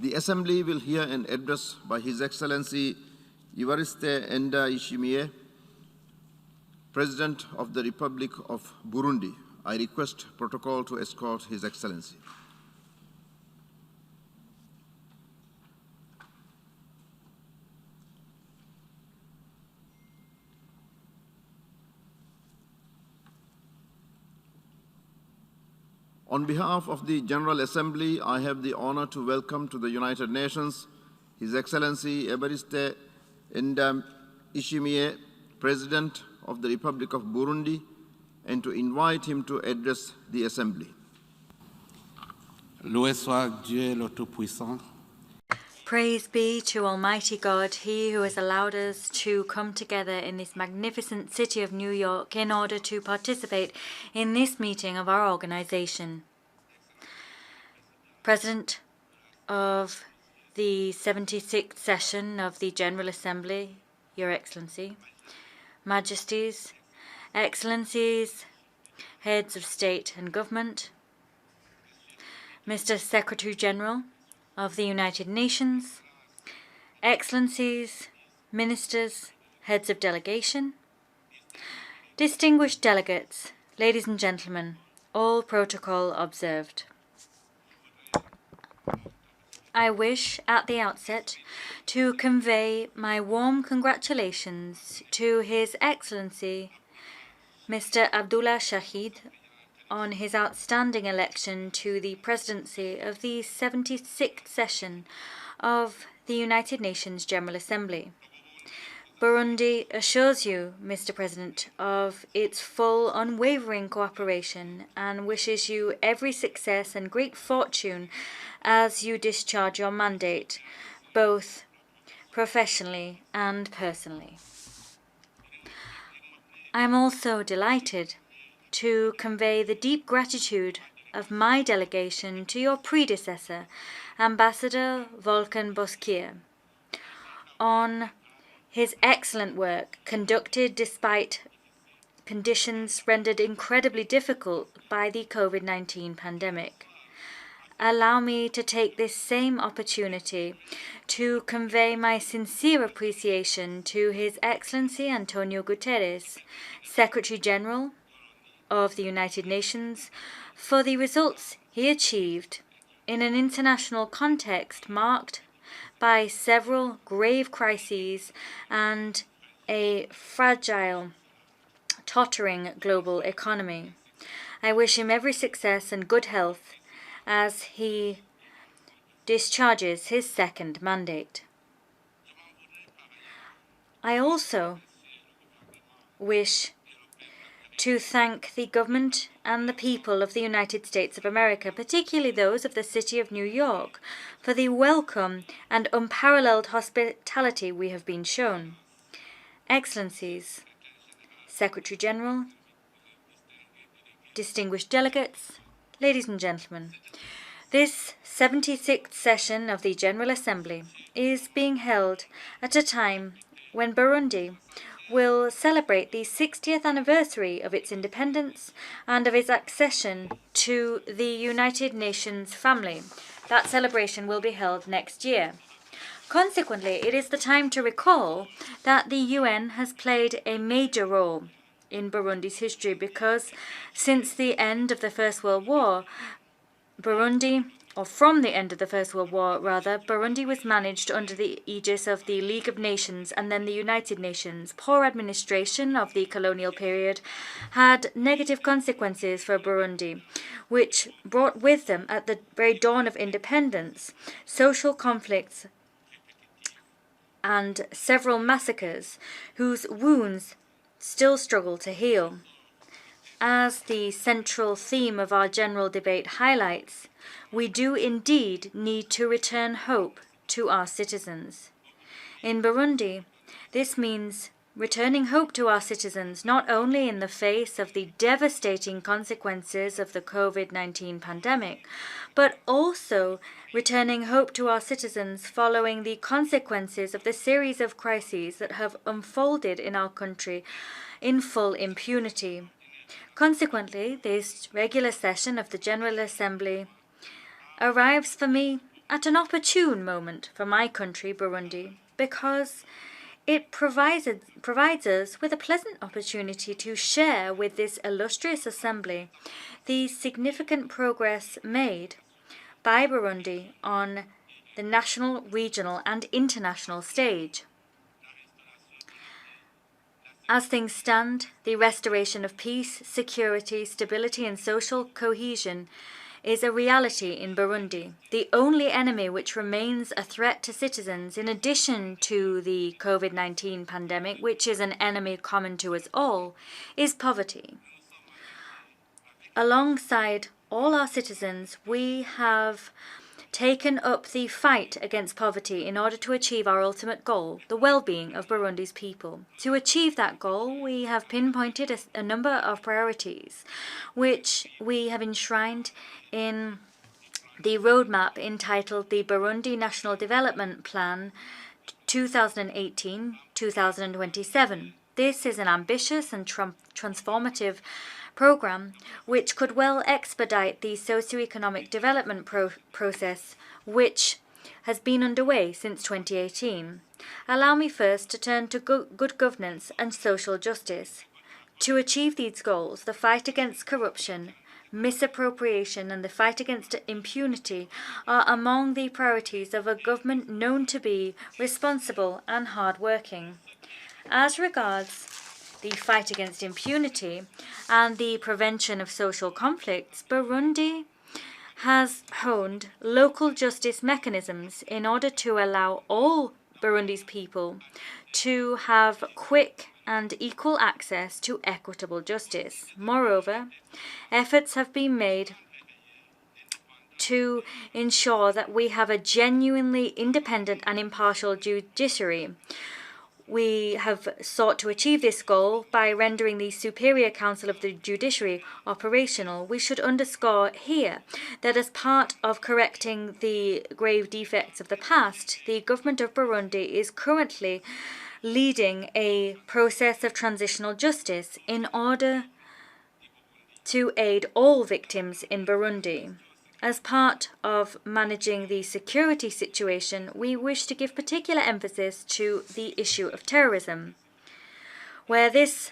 The Assembly will hear an address by His Excellency Evariste Ndayishimiye, President of the Republic of Burundi. I request protocol to escort His Excellency. On behalf of the General Assembly, I have the honor to welcome to the United Nations His Excellency Evariste Ndayishimiye, President of the Republic of Burundi, and to invite him to address the Assembly. Loué soit Dieu le Tout-Puissant. Praise be to Almighty God, He who has allowed us to come together in this magnificent city of New York in order to participate in this meeting of our organization. President of the 76th session of the General Assembly, Your Excellency, Majesties, Excellencies, Heads of State and Government, Mr. Secretary General of the United Nations, Excellencies, Ministers, Heads of Delegation, distinguished delegates, ladies and gentlemen, all protocol observed. I wish at the outset to convey my warm congratulations to His Excellency Mr. Abdullah Shahid on his outstanding election to the presidency of the 76th session of the United Nations General Assembly. Burundi assures you, Mr. President, of its full, unwavering cooperation and wishes you every success and great fortune as you discharge your mandate, both professionally and personally. I am also delighted to convey the deep gratitude of my delegation to your predecessor, Ambassador Volkan Bozkır, on his excellent work conducted despite conditions rendered incredibly difficult by the COVID-19 pandemic. Allow me to take this same opportunity to convey my sincere appreciation to His Excellency Antonio Guterres, Secretary General of the United Nations, for the results he achieved in an international context marked by several grave crises and a fragile, tottering global economy. I wish him every success and good health as he discharges his second mandate. I also wish to thank the government and the people of the United States of America, particularly those of the City of New York, for the welcome and unparalleled hospitality we have been shown. Excellencies, Secretary General, distinguished delegates, ladies and gentlemen, this 76th session of the General Assembly is being held at a time when Burundi will celebrate the 60th anniversary of its independence and of its accession to the United Nations family. That celebration will be held next year. Consequently, it is the time to recall that the UN has played a major role in Burundi's history because since the end of the First World War, from the end of the First World War, Burundi was managed under the aegis of the League of Nations and then the United Nations. Poor administration of the colonial period had negative consequences for Burundi, which brought with them, at the very dawn of independence, social conflicts and several massacres whose wounds still struggle to heal. As the central theme of our general debate highlights, we do indeed need to return hope to our citizens. In Burundi, this means returning hope to our citizens not only in the face of the devastating consequences of the COVID-19 pandemic, but also returning hope to our citizens following the consequences of the series of crises that have unfolded in our country in full impunity. Consequently, this regular session of the General Assembly arrives for me at an opportune moment for my country, Burundi, because it provides us with a pleasant opportunity to share with this illustrious assembly the significant progress made by Burundi on the national, regional and international stage. As things stand, the restoration of peace, security, stability and social cohesion is a reality in Burundi. The only enemy which remains a threat to citizens, in addition to the COVID-19 pandemic, which is an enemy common to us all, is poverty. Alongside all our citizens, we have taken up the fight against poverty in order to achieve our ultimate goal, the well-being of Burundi's people. To achieve that goal, we have pinpointed a number of priorities, which we have enshrined in the roadmap entitled the Burundi National Development Plan 2018-2027. This is an ambitious and transformative program which could well expedite the socio-economic development process which has been underway since 2018. Allow me first to turn to good governance and social justice. To achieve these goals, the fight against corruption, misappropriation and the fight against impunity are among the priorities of a government known to be responsible and hard-working. As regards the fight against impunity and the prevention of social conflicts, Burundi has honed local justice mechanisms in order to allow all Burundi's people to have quick and equal access to equitable justice. Moreover, efforts have been made to ensure that we have a genuinely independent and impartial judiciary. We have sought to achieve this goal by rendering the Superior Council of the Judiciary operational. We should underscore here that as part of correcting the grave defects of the past, the government of Burundi is currently leading a process of transitional justice in order to aid all victims in Burundi. As part of managing the security situation, we wish to give particular emphasis to the issue of terrorism. Where this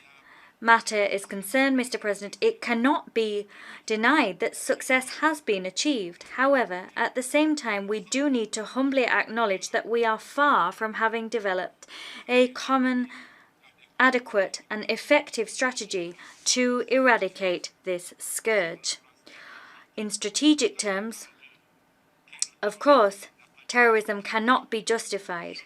matter is concerned, Mr. President, it cannot be denied that success has been achieved. However, at the same time, we do need to humbly acknowledge that we are far from having developed a common, adequate and effective strategy to eradicate this scourge. In strategic terms, of course, terrorism cannot be justified.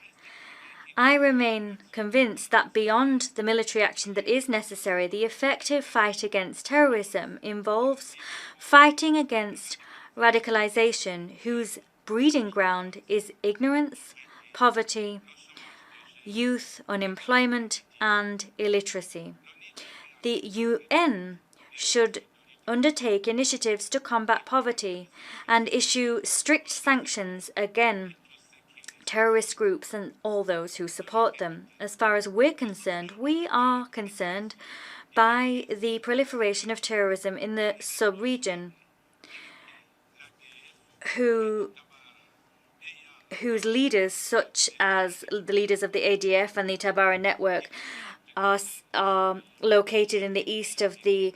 I remain convinced that beyond the military action that is necessary, the effective fight against terrorism involves fighting against radicalization, whose breeding ground is ignorance, poverty, youth unemployment, and illiteracy. The UN should undertake initiatives to combat poverty and issue strict sanctions against terrorist groups and all those who support them. As far as we're concerned, we are concerned by the proliferation of terrorism in the sub-region, whose leaders, such as the leaders of the ADF and the Tabara network, are located in the east of the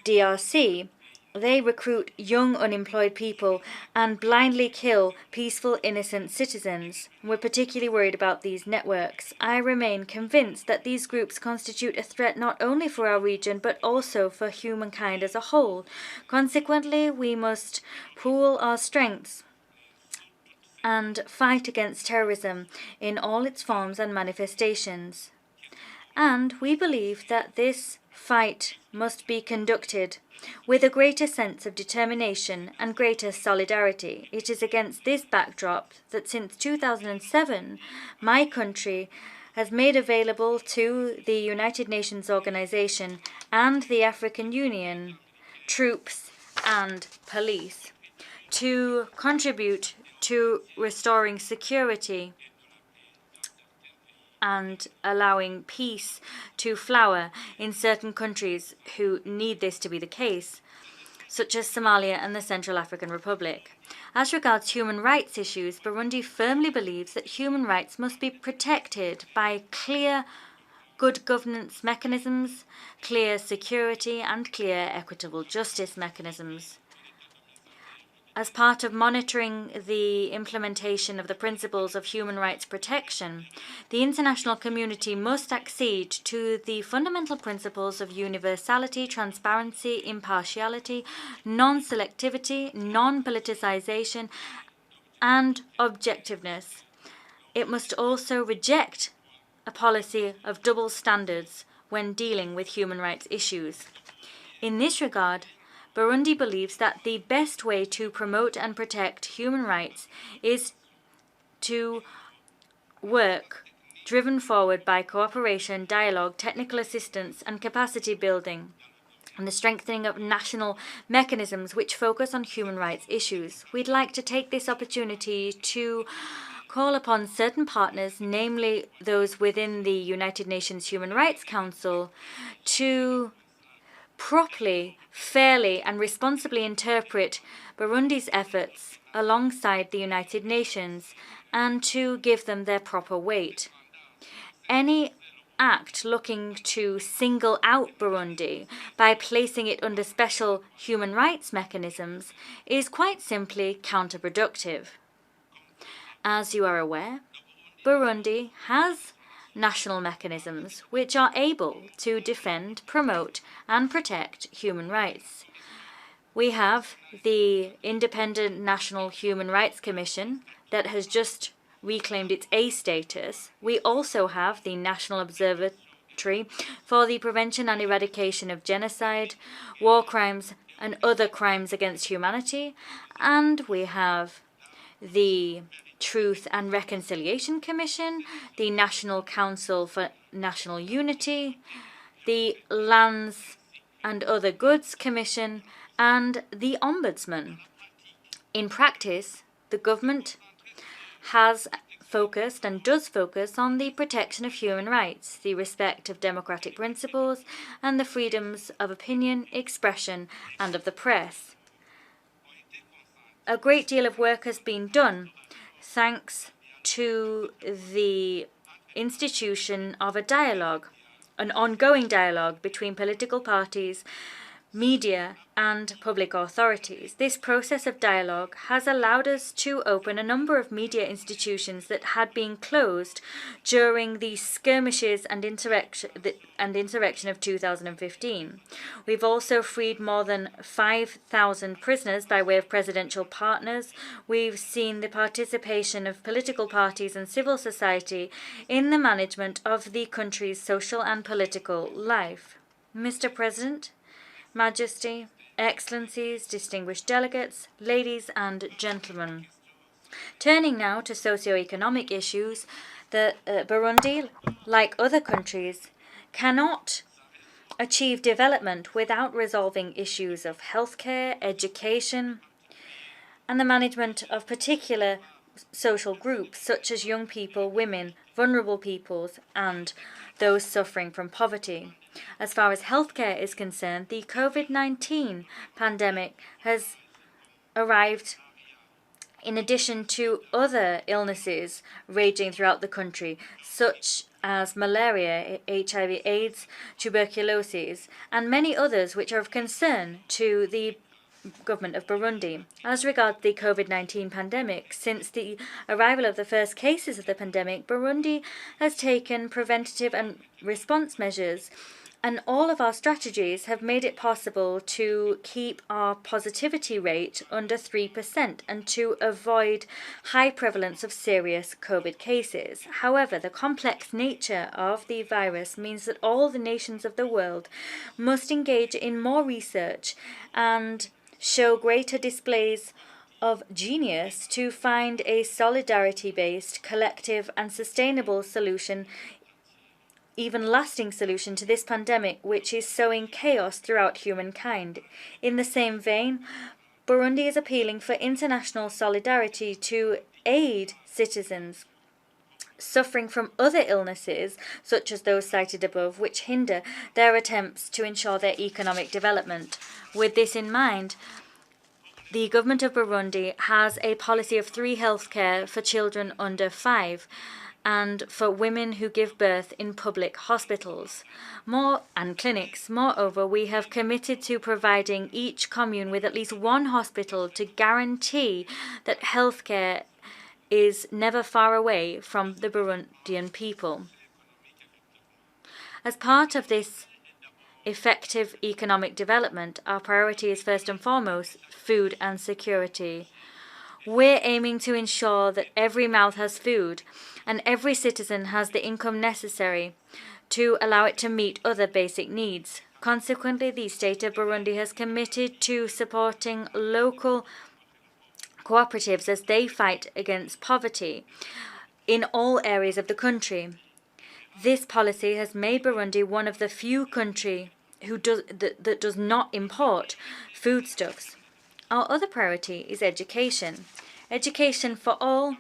DRC. They recruit young unemployed people and blindly kill peaceful innocent citizens. We're particularly worried about these networks. I remain convinced that these groups constitute a threat not only for our region but also for humankind as a whole. Consequently, we must pool our strengths and fight against terrorism in all its forms and manifestations. And we believe that this fight must be conducted with a greater sense of determination and greater solidarity. It is against this backdrop that since 2007, my country has made available to the United Nations Organization and the African Union troops and police to contribute to restoring security and allowing peace to flower in certain countries who need this to be the case. such as Somalia and the Central African Republic. As regards human rights issues, Burundi firmly believes that human rights must be protected by clear good governance mechanisms, clear security, and clear equitable justice mechanisms. As part of monitoring the implementation of the principles of human rights protection, the international community must accede to the fundamental principles of universality, transparency, impartiality, non-selectivity, non-politicization, and objectiveness. It must also reject a policy of double standards when dealing with human rights issues. In this regard, Burundi believes that the best way to promote and protect human rights is to work driven forward by cooperation, dialogue, technical assistance, and capacity building, and the strengthening of national mechanisms which focus on human rights issues. We'd like to take this opportunity to call upon certain partners, namely those within the United Nations Human Rights Council, to properly, fairly, and responsibly interpret Burundi's efforts alongside the United Nations and to give them their proper weight. Any act looking to single out Burundi by placing it under special human rights mechanisms is quite simply counterproductive. As you are aware, Burundi has national mechanisms which are able to defend, promote, and protect human rights. We have the Independent National Human Rights Commission that has just reclaimed its A status. We also have the National Observatory for the Prevention and Eradication of Genocide, War Crimes, and Other Crimes Against Humanity. And we have the Truth and Reconciliation Commission, the National Council for National Unity, the Lands and Other Goods Commission, and the Ombudsman. In practice, the government has focused and does focus on the protection of human rights, the respect of democratic principles, and the freedoms of opinion, expression, and of the press. A great deal of work has been done thanks to the institution of a dialogue, an ongoing dialogue between political parties, media, and public authorities. This process of dialogue has allowed us to open a number of media institutions that had been closed during the skirmishes and insurrection of 2015. We've also freed more than 5,000 prisoners by way of presidential partners. We've seen the participation of political parties and civil society in the management of the country's social and political life. Mr. President, Majesty, Excellencies, distinguished delegates, ladies and gentlemen. Turning now to socio-economic issues, Burundi, like other countries, cannot achieve development without resolving issues of healthcare, education, and the management of particular social groups such as young people, women, vulnerable peoples, and those suffering from poverty. As far as healthcare is concerned, the COVID-19 pandemic has arrived in addition to other illnesses raging throughout the country, such as malaria, HIV/AIDS, tuberculosis, and many others which are of concern to the government of Burundi. As regards the COVID-19 pandemic, since the arrival of the first cases of the pandemic, Burundi has taken preventative and response measures, and all of our strategies have made it possible to keep our positivity rate under 3% and to avoid high prevalence of serious COVID cases. However, the complex nature of the virus means that all the nations of the world must engage in more research and show greater displays of genius to find a solidarity-based, collective and sustainable solution, even lasting solution to this pandemic which is sowing chaos throughout humankind. In the same vein, Burundi is appealing for international solidarity to aid citizens suffering from other illnesses, such as those cited above, which hinder their attempts to ensure their economic development. With this in mind, the government of Burundi has a policy of 3 healthcare for children under 5 and for women who give birth in public hospitals and clinics. Moreover, we have committed to providing each commune with at least 1 hospital to guarantee that healthcare is never far away from the Burundian people. As part of this effective economic development, our priority is first and foremost food and security. We're aiming to ensure that every mouth has food and every citizen has the income necessary to allow it to meet other basic needs. Consequently, the state of Burundi has committed to supporting local cooperatives as they fight against poverty in all areas of the country. This policy has made Burundi one of the few countries that does not import foodstuffs. Our other priority is education. Education for all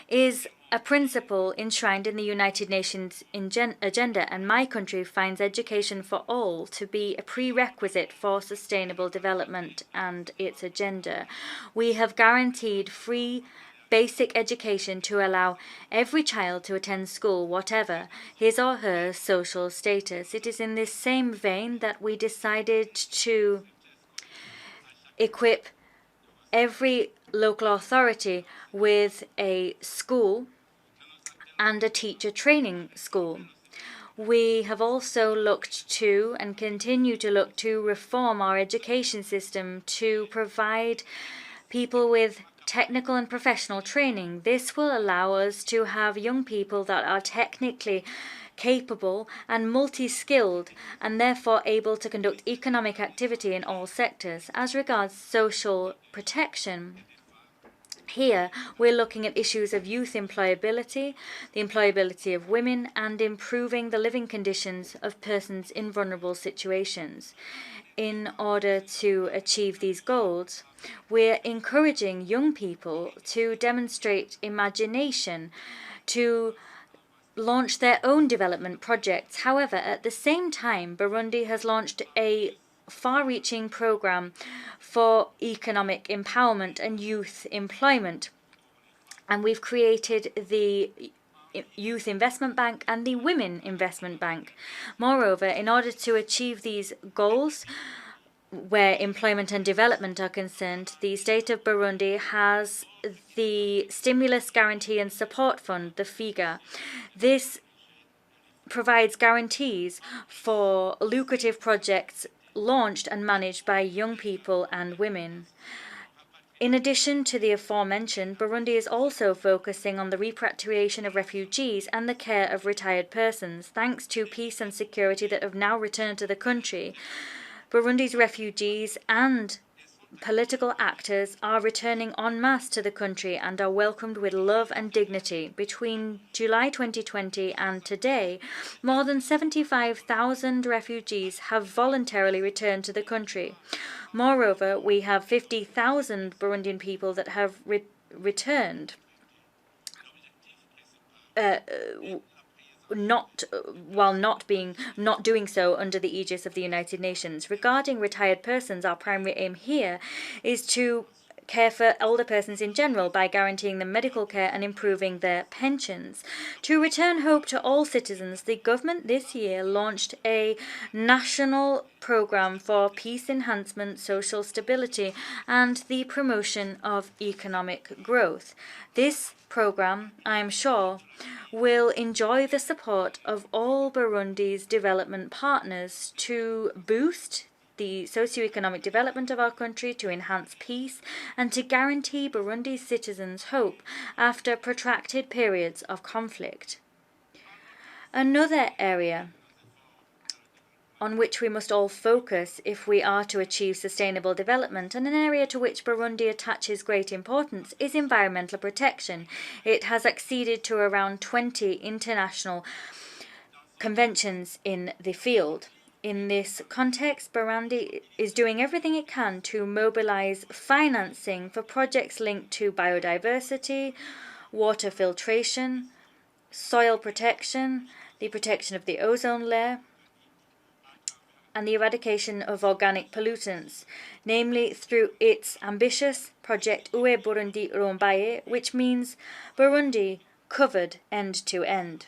is a principle enshrined in the United Nations agenda, and my country finds education for all to be a prerequisite for sustainable development and its agenda. We have guaranteed free basic education to allow every child to attend school, whatever his or her social status. It is in this same vein that we decided to equip every local authority with a school and a teacher training school. We have also looked to and continue to look to reform our education system to provide people with technical and professional training. This will allow us to have young people that are technically capable and multi-skilled and therefore able to conduct economic activity in all sectors. As regards social protection, here, we're looking at issues of youth employability, the employability of women, and improving the living conditions of persons in vulnerable situations. In order to achieve these goals, we're encouraging young people to demonstrate imagination, to launch their own development projects. However, at the same time, Burundi has launched a far-reaching program for economic empowerment and youth employment. And we've created the Youth Investment Bank and the Women Investment Bank. Moreover, in order to achieve these goals, where employment and development are concerned, the state of Burundi has the Stimulus Guarantee and Support Fund, the FIGA. This provides guarantees for lucrative projects launched and managed by young people and women. In addition to the aforementioned, Burundi is also focusing on the repatriation of refugees and the care of retired persons. Thanks to peace and security that have now returned to the country, Burundi's refugees and political actors are returning en masse to the country and are welcomed with love and dignity. Between July 2020 and today, more than 75,000 refugees have voluntarily returned to the country. Moreover, we have 50,000 Burundian people that have returned. Not doing so under the aegis of the United Nations. Regarding retired persons, our primary aim here is to care for older persons in general by guaranteeing them medical care and improving their pensions. To return hope to all citizens, the government this year launched a national program for peace enhancement, social stability, and the promotion of economic growth. This program, I am sure, will enjoy the support of all Burundi's development partners to boost the socio-economic development of our country, to enhance peace, and to guarantee Burundi's citizens hope after protracted periods of conflict. Another area on which we must all focus if we are to achieve sustainable development, and an area to which Burundi attaches great importance, is environmental protection. It has acceded to around 20 international conventions in the field. In this context, Burundi is doing everything it can to mobilize financing for projects linked to biodiversity, water filtration, soil protection, the protection of the ozone layer, and the eradication of organic pollutants, namely through its ambitious project Ue Burundi Rombaye, which means Burundi covered end to end.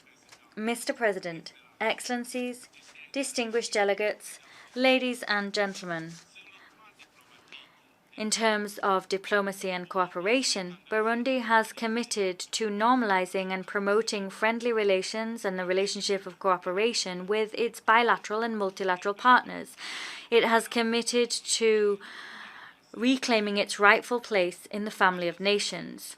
Mr. President, Excellencies, distinguished delegates, ladies and gentlemen, in terms of diplomacy and cooperation, Burundi has committed to normalizing and promoting friendly relations and the relationship of cooperation with its bilateral and multilateral partners. It has committed to reclaiming its rightful place in the family of nations.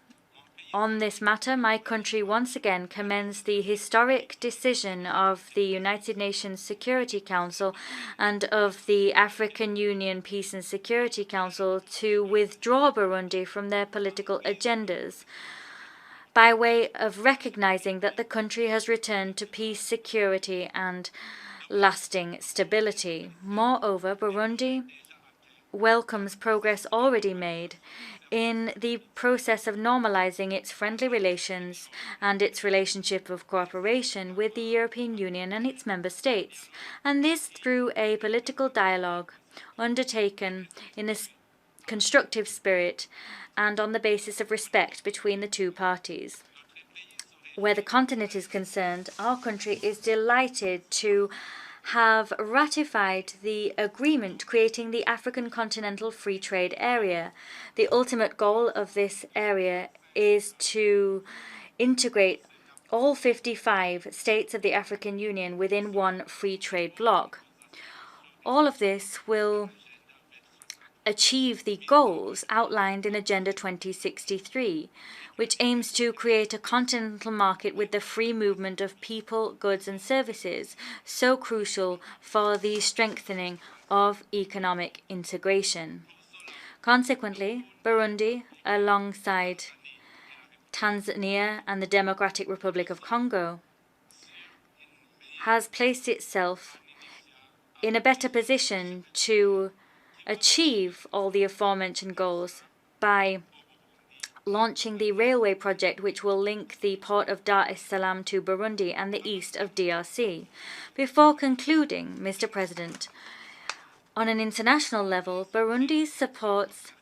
On this matter, my country once again commends the historic decision of the United Nations Security Council and of the African Union Peace and Security Council to withdraw Burundi from their political agendas, by way of recognizing that the country has returned to peace, security, and lasting stability. Moreover, Burundi welcomes progress already made in the process of normalizing its friendly relations and its relationship of cooperation with the European Union and its member states, and this through a political dialogue undertaken in a constructive spirit and on the basis of respect between the two parties. Where the continent is concerned, our country is delighted to have ratified the agreement creating the African Continental Free Trade Area. The ultimate goal of this area is to integrate all 55 states of the African Union within one free trade bloc. All of this will achieve the goals outlined in Agenda 2063, which aims to create a continental market with the free movement of people, goods and services, so crucial for the strengthening of economic integration. Consequently, Burundi, alongside Tanzania and the Democratic Republic of Congo, has placed itself in a better position to achieve all the aforementioned goals by launching the railway project which will link the port of Dar es Salaam to Burundi and the east of DRC. Before concluding, Mr. President, on an international level, Burundi supports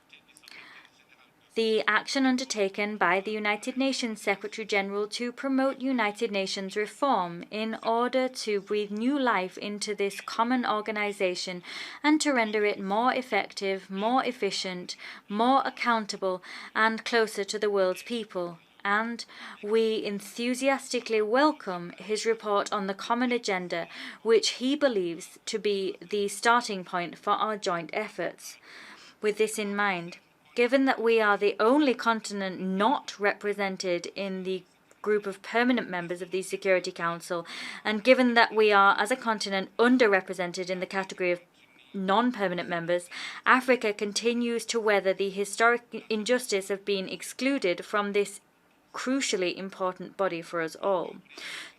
the action undertaken by the United Nations Secretary-General to promote United Nations reform in order to breathe new life into this common organization and to render it more effective, more efficient, more accountable, and closer to the world's people. And we enthusiastically welcome his report on the common agenda, which he believes to be the starting point for our joint efforts. With this in mind, given that we are the only continent not represented in the group of permanent members of the Security Council, and given that we are, as a continent, underrepresented in the category of non-permanent members, Africa continues to weather the historic injustice of being excluded from this crucially important body for us all.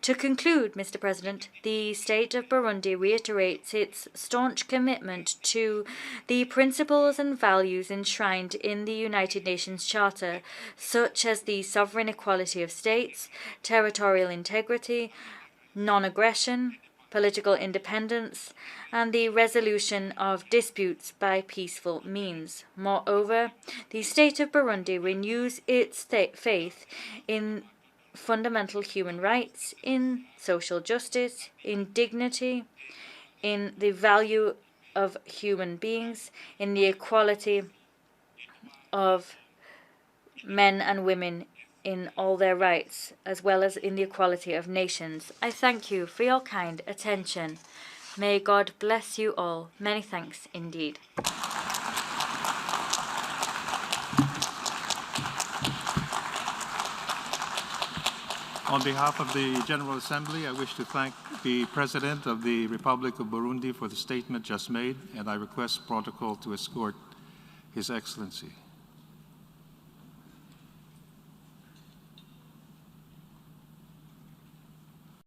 To conclude, Mr. President, the state of Burundi reiterates its staunch commitment to the principles and values enshrined in the United Nations Charter, such as the sovereign equality of states, territorial integrity, non-aggression, political independence, and the resolution of disputes by peaceful means. Moreover, the state of Burundi renews its faith in fundamental human rights, in social justice, in dignity, in the value of human beings, in the equality of men and women in all their rights, as well as in the equality of nations. I thank you for your kind attention. May God bless you all. Many thanks indeed. On behalf of the General Assembly, I wish to thank the President of the Republic of Burundi for the statement just made, and I request protocol to escort His Excellency.